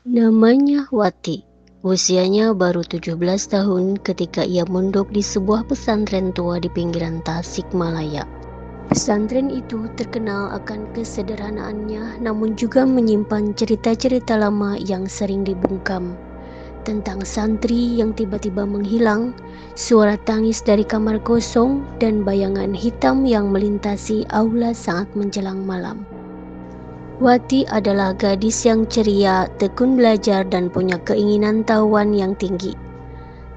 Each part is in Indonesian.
Namanya Wati. Usianya baru 17 tahun ketika ia mondok di sebuah pesantren tua di pinggiran Tasikmalaya. Pesantren itu terkenal akan kesederhanaannya, namun juga menyimpan cerita-cerita lama yang sering dibungkam. Tentang santri yang tiba-tiba menghilang, suara tangis dari kamar kosong, dan bayangan hitam yang melintasi aula saat menjelang malam. Wati adalah gadis yang ceria, tekun belajar, dan punya keinginan tahuan yang tinggi.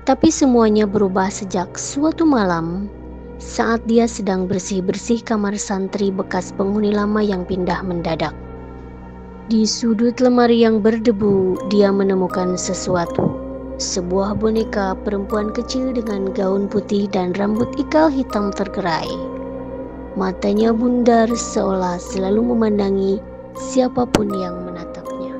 Tapi semuanya berubah sejak suatu malam saat dia sedang bersih-bersih kamar santri bekas penghuni lama yang pindah mendadak. Di sudut lemari yang berdebu, dia menemukan sesuatu. Sebuah boneka perempuan kecil dengan gaun putih dan rambut ikal hitam tergerai. Matanya bundar seolah selalu memandangi siapapun yang menatapnya.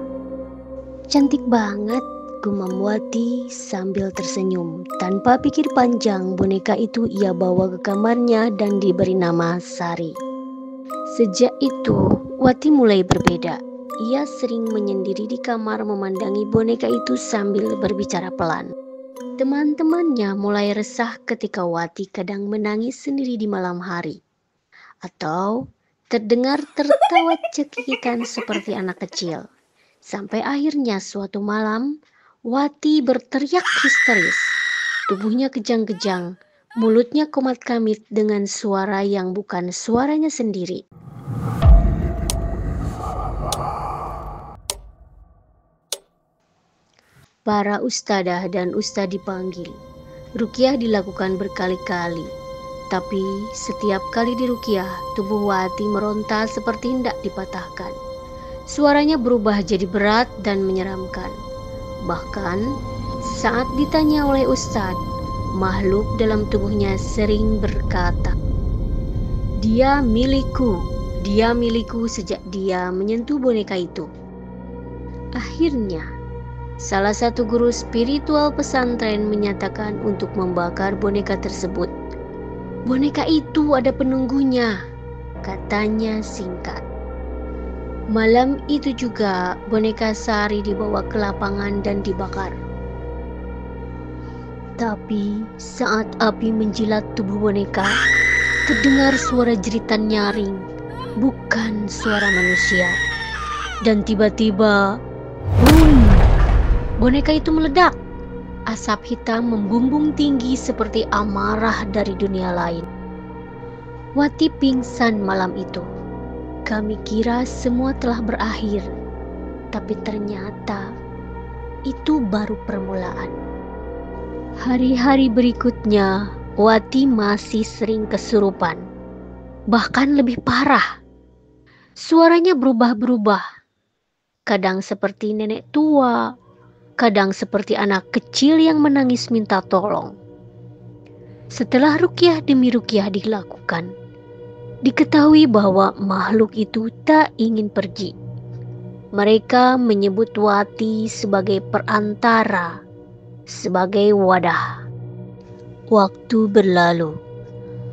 "Cantik banget," gumam Wati sambil tersenyum. Tanpa pikir panjang, boneka itu ia bawa ke kamarnya dan diberi nama Sari. Sejak itu, Wati mulai berbeda. Ia sering menyendiri di kamar memandangi boneka itu sambil berbicara pelan. Teman-temannya mulai resah ketika Wati kadang menangis sendiri di malam hari, atau terdengar tertawa cekikikan seperti anak kecil. Sampai akhirnya suatu malam, Wati berteriak histeris. Tubuhnya kejang-kejang, mulutnya komat-kamit dengan suara yang bukan suaranya sendiri. Para ustadzah dan ustadz dipanggil. Ruqyah dilakukan berkali-kali. Tapi setiap kali diruqyah, tubuh Wati meronta seperti hendak dipatahkan. Suaranya berubah jadi berat dan menyeramkan. Bahkan saat ditanya oleh ustadz, makhluk dalam tubuhnya sering berkata, dia milikku sejak dia menyentuh boneka itu." Akhirnya, salah satu guru spiritual pesantren menyatakan untuk membakar boneka tersebut. "Boneka itu ada penunggunya," katanya singkat. Malam itu juga boneka Sari dibawa ke lapangan dan dibakar. Tapi saat api menjilat tubuh boneka, terdengar suara jeritan nyaring, bukan suara manusia. Dan tiba-tiba, boom! Boneka itu meledak. Asap hitam membumbung tinggi seperti amarah dari dunia lain. Wati pingsan malam itu. Kami kira semua telah berakhir, tapi ternyata itu baru permulaan. Hari-hari berikutnya, Wati masih sering kesurupan. Bahkan lebih parah. Suaranya berubah-berubah. Kadang seperti nenek tua, kadang seperti anak kecil yang menangis minta tolong. Setelah ruqyah demi ruqyah dilakukan, diketahui bahwa makhluk itu tak ingin pergi. Mereka menyebut Wati sebagai perantara, sebagai wadah. Waktu berlalu.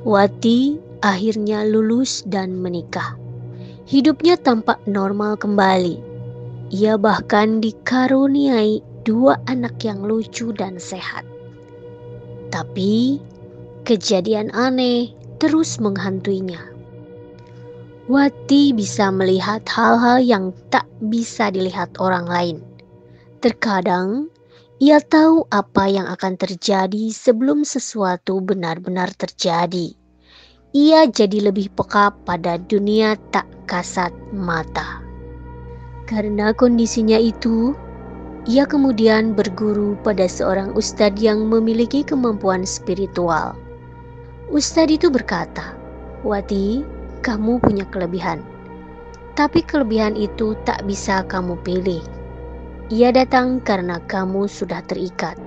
Wati akhirnya lulus dan menikah. Hidupnya tampak normal kembali. Ia bahkan dikaruniai 2 anak yang lucu dan sehat. Tapi kejadian aneh terus menghantuinya. Wati bisa melihat hal-hal yang tak bisa dilihat orang lain. Terkadang ia tahu apa yang akan terjadi sebelum sesuatu benar-benar terjadi. Ia jadi lebih peka pada dunia tak kasat mata. Karena kondisinya itu, ia kemudian berguru pada seorang ustadz yang memiliki kemampuan spiritual. Ustadz itu berkata, "Wati, kamu punya kelebihan. Tapi kelebihan itu tak bisa kamu pilih. Ia datang karena kamu sudah terikat."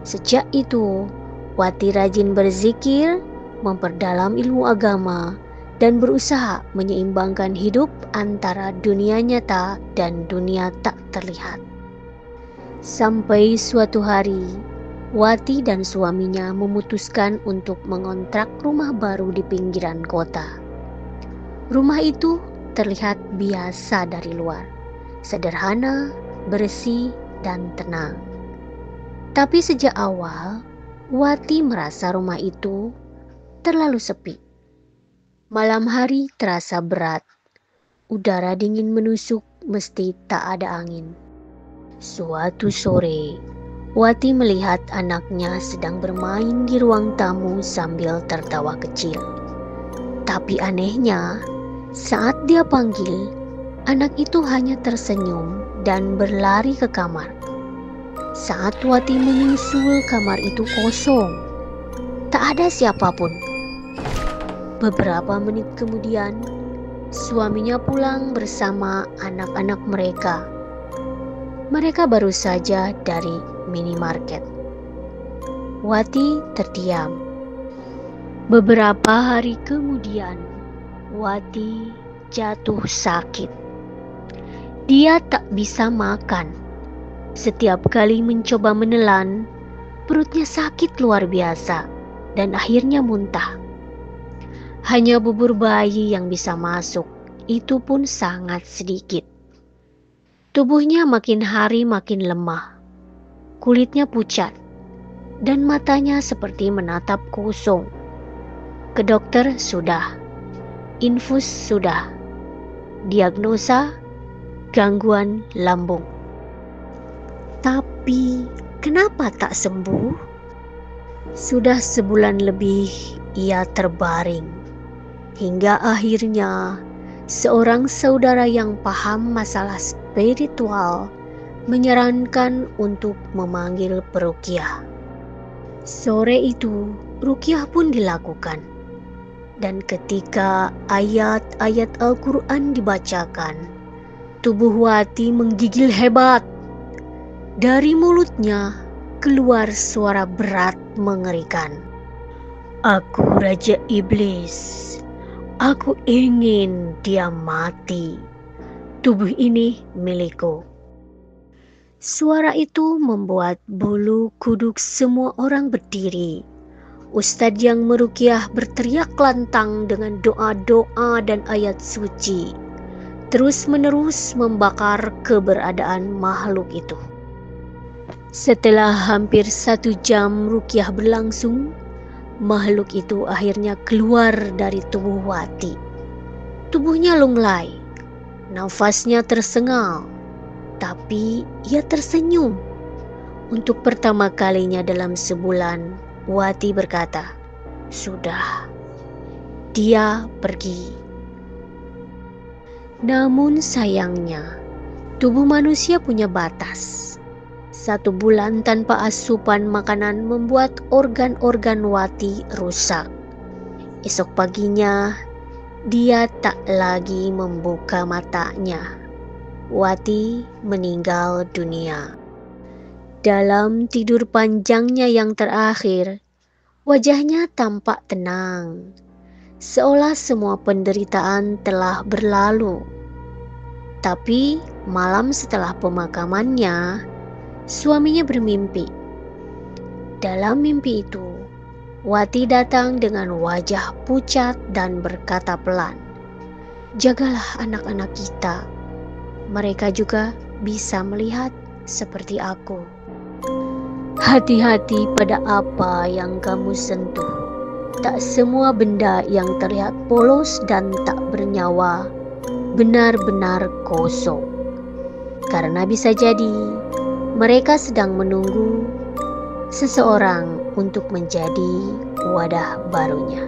Sejak itu, Wati rajin berzikir, memperdalam ilmu agama, dan berusaha menyeimbangkan hidup antara dunia nyata dan dunia tak terlihat. Sampai suatu hari, Wati dan suaminya memutuskan untuk mengontrak rumah baru di pinggiran kota. Rumah itu terlihat biasa dari luar, sederhana, bersih, dan tenang. Tapi sejak awal, Wati merasa rumah itu terlalu sepi. Malam hari terasa berat, udara dingin menusuk meski tak ada angin. Suatu sore, Wati melihat anaknya sedang bermain di ruang tamu sambil tertawa kecil. Tapi anehnya, saat dia panggil, anak itu hanya tersenyum dan berlari ke kamar. Saat Wati menyusul, kamar itu kosong. Tak ada siapapun. Beberapa menit kemudian, suaminya pulang bersama anak-anak mereka. Mereka baru saja dari minimarket. Wati terdiam. Beberapa hari kemudian, Wati jatuh sakit. Dia tak bisa makan. Setiap kali mencoba menelan, perutnya sakit luar biasa dan akhirnya muntah. Hanya bubur bayi yang bisa masuk, itu pun sangat sedikit. Tubuhnya makin hari makin lemah. Kulitnya pucat dan matanya seperti menatap kosong. Ke dokter sudah, infus sudah, diagnosa gangguan lambung. Tapi kenapa tak sembuh? Sudah sebulan lebih ia terbaring. Hingga akhirnya seorang saudara yang paham masalah spiritual menyarankan untuk memanggil peruqyah. Sore itu ruqyah pun dilakukan. Dan ketika ayat-ayat Al-Quran dibacakan, tubuh Wati menggigil hebat. Dari mulutnya keluar suara berat mengerikan. Aku Raja Iblis. Aku ingin dia mati. Tubuh ini milikku. Suara itu membuat bulu kuduk semua orang berdiri. Ustadz yang meruqyah berteriak lantang dengan doa-doa dan ayat suci, terus-menerus membakar keberadaan makhluk itu. Setelah hampir 1 jam ruqyah berlangsung, makhluk itu akhirnya keluar dari tubuh Wati. Tubuhnya lunglai, nafasnya tersengal, tapi ia tersenyum. Untuk pertama kalinya dalam sebulan, Wati berkata, "Sudah." Dia pergi. Namun sayangnya, tubuh manusia punya batas. 1 bulan tanpa asupan makanan membuat organ-organ Wati rusak. Esok paginya, dia tak lagi membuka matanya. Wati meninggal dunia. Dalam tidur panjangnya yang terakhir, wajahnya tampak tenang, seolah semua penderitaan telah berlalu. Tapi malam setelah pemakamannya, suaminya bermimpi. Dalam mimpi itu, Wati datang dengan wajah pucat dan berkata pelan, "Jagalah anak-anak kita. Mereka juga bisa melihat seperti aku." Hati-hati pada apa yang kamu sentuh. Tak semua benda yang terlihat polos dan tak bernyawa benar-benar kosong. Karena bisa jadi mereka sedang menunggu seseorang untuk menjadi wadah barunya.